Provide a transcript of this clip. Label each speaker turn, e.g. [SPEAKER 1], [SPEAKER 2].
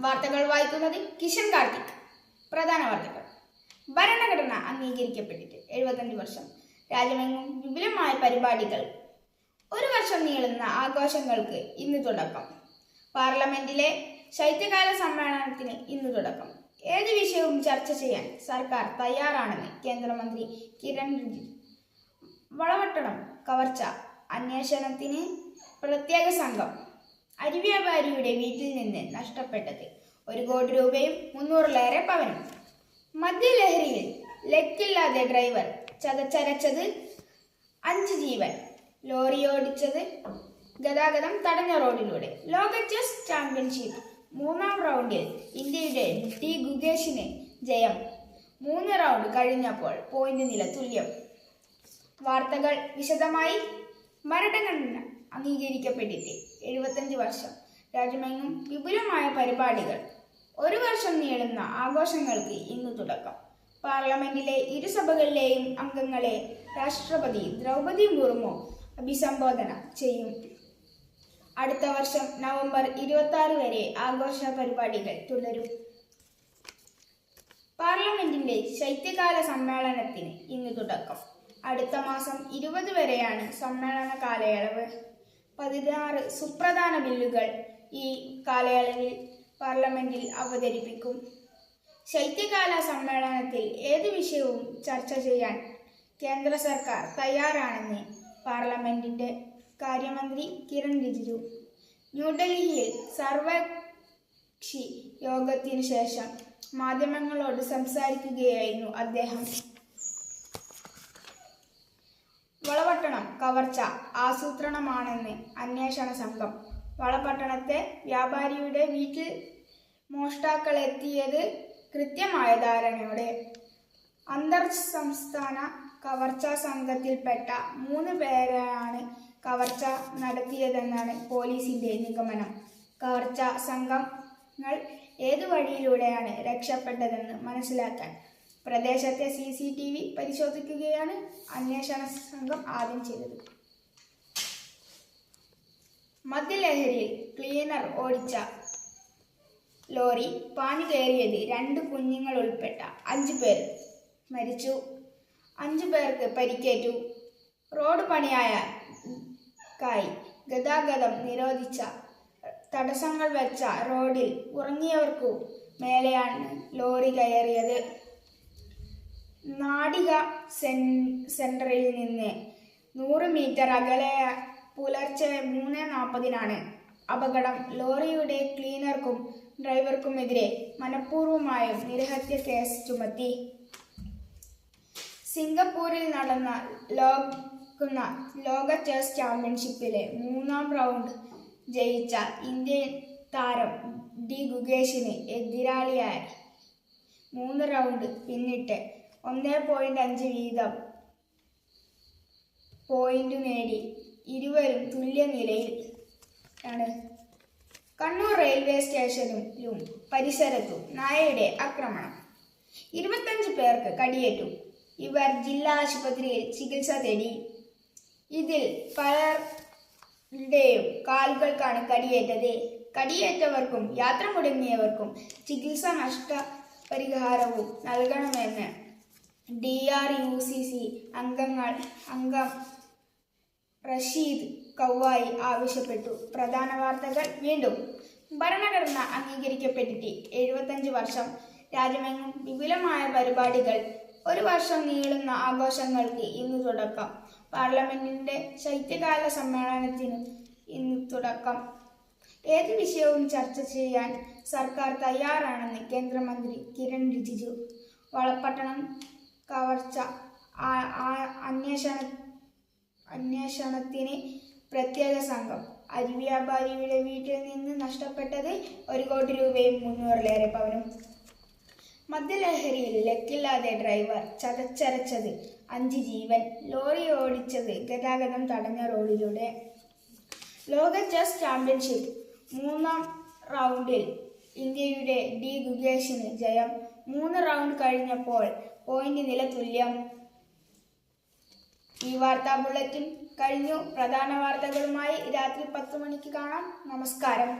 [SPEAKER 1] വാർത്തകൾ വായിക്കുന്നത് കിഷൻ കാർത്തിക്. പ്രധാന വാർത്തകൾ. ഭരണഘടന അംഗീകരിക്കപ്പെട്ടിട്ട് 75 വർഷം. രാജ്യമെങ്ങും വിപുലമായ പരിപാടികൾ. ഒരു വർഷം നീളുന്ന ആഘോഷങ്ങൾക്ക് ഇന്ന് തുടക്കം. പാർലമെന്റിലെ ശൈത്യകാല സമ്മേളനത്തിന് ഇന്ന് തുടക്കം. ഏത് വിഷയവും ചർച്ച ചെയ്യാൻ സർക്കാർ തയ്യാറാണെന്ന് കേന്ദ്രമന്ത്രി കിരൺ റിജിജു. വളപട്ടണം കവർച്ച അന്വേഷണത്തിന് പ്രത്യേക സംഘം. അരി വ്യാപാരിയുടെ വീട്ടിൽ നിന്ന് നഷ്ടപ്പെട്ടത് 1 കോടി രൂപയും 300-ലേറെ പവനും. മദ്യലഹരിയിൽ ലക്കില്ലാതെ ഡ്രൈവർ ചതച്ചരച്ചത് 5 ജീവൻ. ലോറിയോടിച്ചത് ഗതാഗതം തടഞ്ഞ റോഡിലൂടെ. ലോക ചെസ് ചാമ്പ്യൻഷിപ്പ് 3-ാം റൗണ്ടിൽ ഇന്ത്യയുടെ ടി ഗുഗേഷിന് ജയം. 3 റൗണ്ട് കഴിഞ്ഞപ്പോൾ പോയിന്റ് നില തുല്യം. വാർത്തകൾ വിശദമായി. ഭരണഘടന അംഗീകരിക്കപ്പെട്ടിട്ട് 75 വർഷം. രാജ്യമെങ്ങും വിപുലമായ പരിപാടികൾ. ഒരു വർഷം നീളുന്ന ആഘോഷങ്ങൾക്ക് ഇന്ന് തുടക്കം. പാർലമെന്റിലെ ഇരുസഭകളിലെയും അംഗങ്ങളെ രാഷ്ട്രപതി ദ്രൗപദി മുർമു അഭിസംബോധന ചെയ്യും. അടുത്ത വർഷം നവംബർ 26 വരെ ആഘോഷ പരിപാടികൾ തുടരും. പാർലമെന്റിന്റെ ശൈത്യകാല സമ്മേളനത്തിന് ഇന്ന് തുടക്കം. അടുത്ത മാസം 20 വരെയാണ് സമ്മേളന കാലയളവ്. 16 സുപ്രധാന ബില്ലുകൾ ഈ കാലയളവിൽ പാർലമെന്റിൽ അവതരിപ്പിക്കും. ശൈത്യകാല സമ്മേളനത്തിൽ ഏത് വിഷയവും ചർച്ച ചെയ്യാൻ കേന്ദ്ര സർക്കാർ തയ്യാറാണെന്ന് പാർലമെന്റിന്റെ കാര്യമന്ത്രി കിരൺ റിജിജു. ന്യൂഡൽഹിയിൽ സർവകക്ഷി യോഗത്തിനു ശേഷം മാധ്യമങ്ങളോട് സംസാരിക്കുകയായിരുന്നു അദ്ദേഹം. വളപട്ടണം കവർച്ച ആസൂത്രണമാണെന്ന് അന്വേഷണ സംഘം. വളപട്ടണത്തെ വ്യാപാരിയുടെ വീട്ടിൽ മോഷ്ടാക്കളെത്തിയത് കൃത്യമായ ധാരണയോടെ. അന്തർ സംസ്ഥാന കവർച്ചാ സംഘത്തിൽപ്പെട്ട 3 പേരാണ് കവർച്ച നടത്തിയതെന്നാണ് പോലീസിന്റെ നിഗമനം. കവർച്ചാ സംഘങ്ങൾ ഏതു വഴിയിലൂടെയാണ് രക്ഷപ്പെട്ടതെന്ന് മനസ്സിലാക്കാൻ പ്രദേശത്തെ CCTV പരിശോധിക്കുകയാണ് അന്വേഷണ സംഘം ആദ്യം ചെയ്തത്. മദ്യലഹരിയിൽ ക്ലീനർ ഓടിച്ച ലോറി പാഞ്ഞു കയറിയത് 2 കുഞ്ഞുങ്ങൾ ഉൾപ്പെട്ട 5 പേർ മരിച്ചു. 5 പേർക്ക് പരിക്കേറ്റു. റോഡ് പണിയായ ഗതാഗതം നിരോധിച്ച തടസ്സങ്ങൾ വെച്ച റോഡിൽ ഉറങ്ങിയവർക്കു മേലെയാണ് ലോറി കയറിയത്. നാടിക സെന്ററിൽ നിന്ന് 100 മീറ്റർ അകലെ പുലർച്ചെ 3:40-നാണ് അപകടം. ലോറിയുടെ ക്ലീനർക്കും ഡ്രൈവർക്കുമെതിരെ മനഃപൂർവ്വമായും നിരഹത്യ കേസ് ചുമത്തി. സിംഗപ്പൂരിൽ നടന്ന ലോക ചെസ് ചാമ്പ്യൻഷിപ്പിലെ 3-ാം റൗണ്ട് ജയിച്ച ഇന്ത്യൻ താരം ടി ഗുഗേഷിന് എതിരാളിയായി 3 റൗണ്ട് പിന്നിട്ട് 1.5 വീതം പോയിന്റ് നേടി ഇരുവരും തുല്യ നിലയിലാണ്. കണ്ണൂർ റെയിൽവേ സ്റ്റേഷനിലും പരിസരത്തും നായയുടെ ആക്രമണം. 25 പേർക്ക് കടിയേറ്റു. ഇവർ ജില്ലാ ആശുപത്രിയിൽ ചികിത്സ തേടി. ഇതിൽ പലരുടെയും കാലുകൾക്കാണ് കടിയേറ്റത്. കടിയേറ്റവർക്കും യാത്ര മുടങ്ങിയവർക്കും ചികിത്സ നഷ്ടപരിഹാരവും നൽകണമെന്ന് DRUCC അംഗം റഷീദ് കൗവായി ആവശ്യപ്പെട്ടു. പ്രധാന വാർത്തകൾ വീണ്ടും. ഭരണഘടന അംഗീകരിക്കപ്പെട്ടിട്ട് 75 വർഷം. രാജ്യമെങ്ങും വിപുലമായ പരിപാടികൾ. ഒരു വർഷം നീളുന്ന ആഘോഷങ്ങൾക്ക് ഇന്ന് തുടക്കം. പാർലമെന്റിന്റെ ശൈത്യകാല സമ്മേളനത്തിന് ഇന്ന് തുടക്കം. ഏത് വിഷയവും ചർച്ച ചെയ്യാൻ സർക്കാർ തയ്യാറാണെന്ന് കേന്ദ്രമന്ത്രി കിരൺ റിജിജു. വളപട്ടണം കവർച്ച അന്വേഷണത്തിന് പ്രത്യേക സംഘം. അരി വ്യാപാരിയുടെ വീട്ടിൽ നിന്ന് നഷ്ടപ്പെട്ടത് 1 കോടി രൂപയും 300-ലേറെ പവനും. മദ്യലഹരിയിൽ ലക്കില്ലാതെ ഡ്രൈവർ ചതച്ചരച്ചത് 5 ജീവൻ. ലോറി ഓടിച്ചത് ഗതാഗതം തടഞ്ഞ റോഡിലൂടെ. ലോക ചെസ് ചാമ്പ്യൻഷിപ്പ് 3-ാം റൗണ്ടിൽ ഇന്ത്യയുടെ ടി ഗുഗേഷിന് ജയം. 3 റൗണ്ട് കഴിഞ്ഞപ്പോൾ പോയിന്റ് നില തുല്യം. ഈ വാർത്താ ബുള്ളറ്റിൻ കഴിഞ്ഞു. പ്രധാന വാർത്തകളുമായി രാത്രി 10 മണിക്ക് കാണാം. നമസ്കാരം.